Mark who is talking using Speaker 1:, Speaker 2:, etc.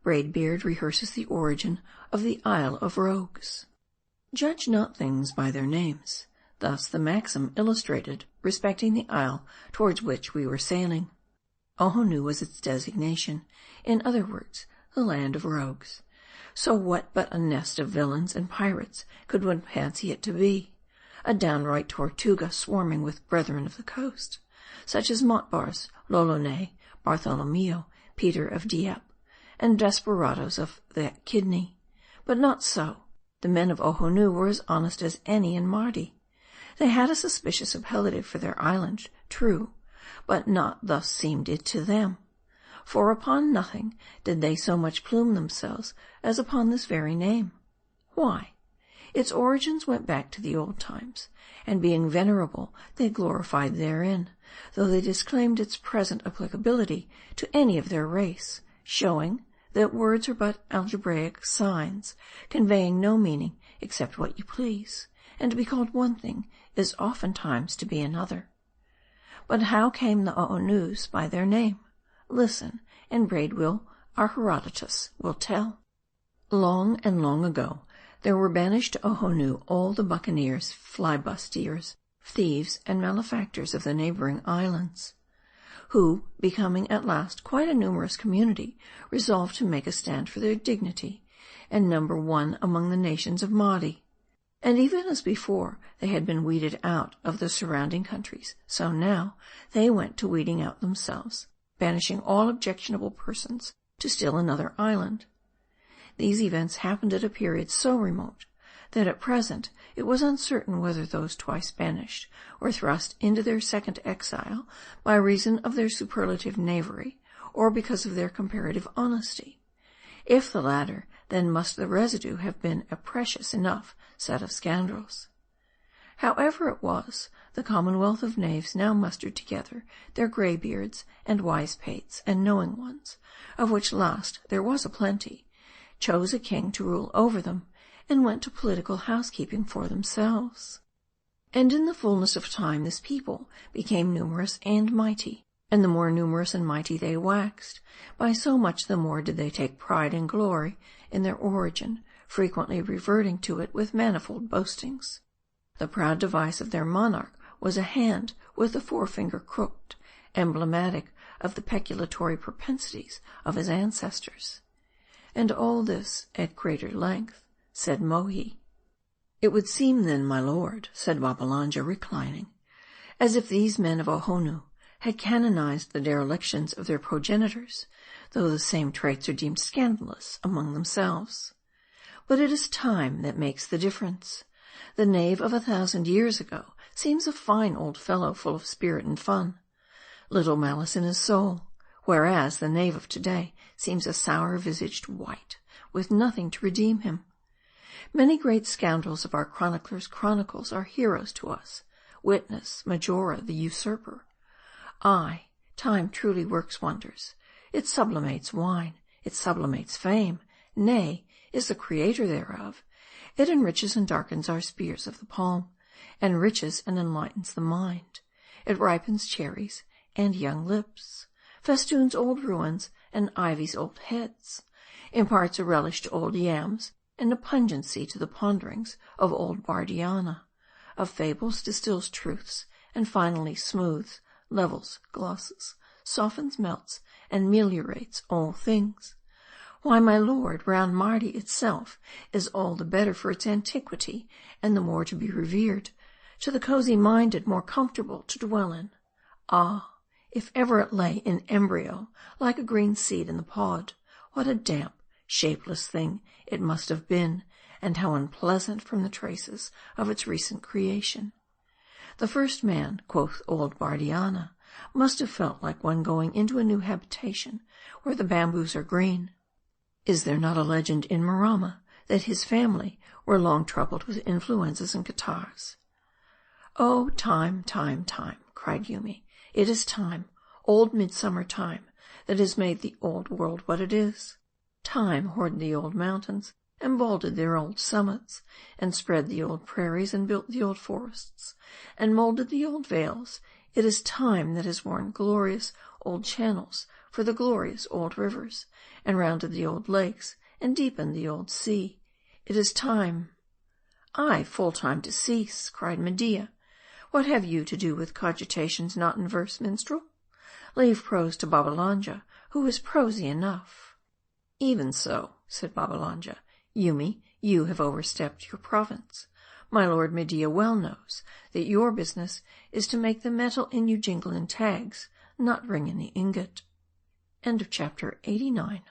Speaker 1: Braidbeard rehearses the origin of the Isle of Rogues. Judge not things by their names. Thus the maxim illustrated respecting the isle towards which we were sailing. Ohonoo was its designation, in other words, the land of rogues. So what but a nest of villains and pirates could one fancy it to be? A downright Tortuga swarming with brethren of the coast, such as Montbars, Lolonais, Bartholomew, Peter of Dieppe, and desperadoes of that kidney. But not so. The men of Ohonoo were as honest as any in Mardi. They had a suspicious appellative for their island, true, but not thus seemed it to them. For upon nothing did they so much plume themselves as upon this very name. Why? Its origins went back to the old times, and being venerable, they glorified therein, though they disclaimed its present applicability to any of their race, showing that words are but algebraic signs, conveying no meaning except what you please, and to be called one thing is oftentimes to be another. But how came the Ohonoos by their name? Listen, and Braidwill, our Herodotus, will tell. Long and long ago, there were banished to Ohonoo all the buccaneers, flibustiers, thieves, and malefactors of the neighboring islands, who, becoming at last quite a numerous community, resolved to make a stand for their dignity, and number one among the nations of Mardi. And even as before they had been weeded out of the surrounding countries, so now they went to weeding out themselves, banishing all objectionable persons to still another island. These events happened at a period so remote that at present it was uncertain whether those twice banished were thrust into their second exile by reason of their superlative knavery or because of their comparative honesty. If the latter, then must the residue have been a precious enough set of scoundrels. However it was, the commonwealth of knaves now mustered together their greybeards and wise pates and knowing ones, of which last there was a plenty, chose a king to rule over them, and went to political housekeeping for themselves. And in the fullness of time this people became numerous and mighty, and the more numerous and mighty they waxed, by so much the more did they take pride and glory in their origin, frequently reverting to it with manifold boastings. The proud device of their monarch was a hand with the forefinger crooked, emblematic of the peculatory propensities of his ancestors. And all this at greater length, said Mohi. It would seem then, my lord, said Babbalanja, reclining, as if these men of Ohonoo had canonized the derelictions of their progenitors, though the same traits are deemed scandalous among themselves. But it is time that makes the difference. The knave of 1,000 years ago seems a fine old fellow full of spirit and fun, little malice in his soul, whereas the knave of today seems a sour-visaged wight, with nothing to redeem him. Many great scoundrels of our chroniclers' chronicles are heroes to us, witness Majora the usurper. Aye, time truly works wonders. It sublimates wine, it sublimates fame, nay, is the creator thereof. It enriches and darkens our spears of the palm, enriches and enlightens the mind. It ripens cherries and young lips, festoons old ruins and ivies old heads, imparts a relish to old yams, and a pungency to the ponderings of old Bardiana, of fables distills truths, and finally smooths, levels, glosses, softens, melts, and meliorates all things. Why, my lord, round Mardi itself is all the better for its antiquity, and the more to be revered, to the cozy-minded more comfortable to dwell in. Ah, if ever it lay in embryo, like a green seed in the pod, what a damp, shapeless thing it must have been, and how unpleasant from the traces of its recent creation. The first man, quoth old Bardiana, must have felt like one going into a new habitation where the bamboos are green. Is there not a legend in Marama that his family were long troubled with influenzas and catarrhs? Oh, time, time, time, cried Yumi. It is time, old midsummer time, that has made the old world what it is. Time hoarded the old mountains, and balded their old summits, and spread the old prairies, and built the old forests, and molded the old vales. It is time that has worn glorious old channels for the glorious old rivers, and rounded the old lakes, and deepened the old sea. It is time. Ay, full time to cease, cried Media. What have you to do with cogitations not in verse, minstrel? Leave prose to Babbalanja, who is prosy enough. Even so, said Babbalanja. Yoomy, you have overstepped your province. My lord Media well knows that your business is to make the metal in you jingle in tags, not ring in the ingot. End of chapter 89.